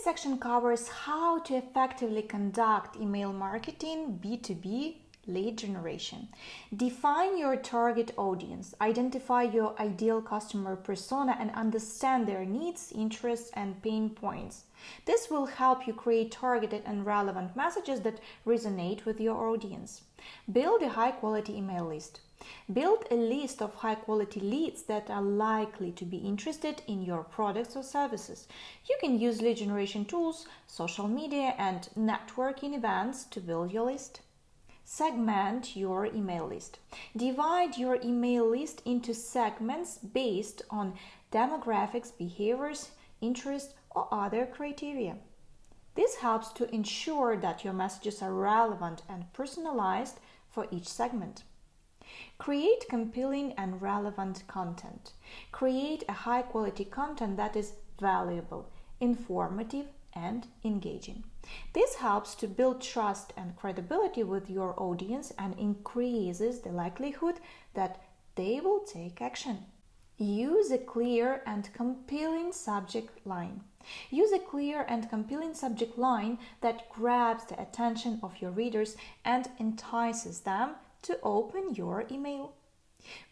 section covers how to effectively conduct email marketing B2B lead generation. Define your target audience, identify your ideal customer persona, and understand their needs, interests, and pain points. This will help you create targeted and relevant messages that resonate with your audience. Build a high-quality email list. Build a list of high-quality leads that are likely to be interested in your products or services. You can use lead generation tools, social media, and networking events to build your list. Segment your email list. Divide your email list into segments based on demographics, behaviors, interests, or other criteria. This helps to ensure that your messages are relevant and personalized for each segment. Create compelling and relevant content. Create a high-quality content that is valuable, informative, and engaging. This helps to build trust and credibility with your audience and increases the likelihood that they will take action. Use a clear and compelling subject line. Use a clear and compelling subject line that grabs the attention of your readers and entices them to open your email.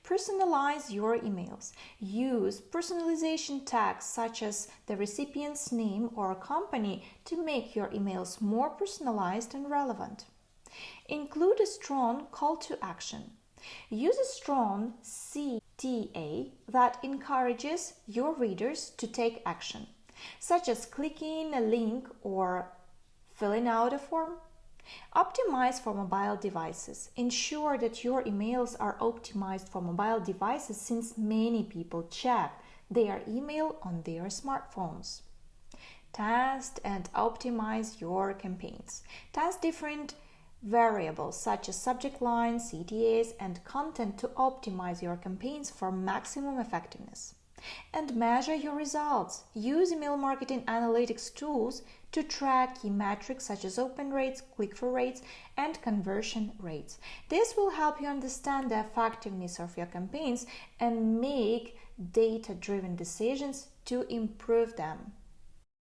Personalize your emails. Use personalization tags such as the recipient's name or company to make your emails more personalized and relevant. Include a strong call to action. Use a strong CTA that encourages your readers to take action, such as clicking a link or filling out a form. Optimize for mobile devices. Ensure that your emails are optimized for mobile devices since many people check their email on their smartphones. Test and optimize your campaigns. Test different variables such as subject lines, CTAs, and content to optimize your campaigns for maximum effectiveness. And measure your results. Use email marketing analytics tools to track key metrics such as open rates, click-through rates, and conversion rates. This will help you understand the effectiveness of your campaigns and make data-driven decisions to improve them.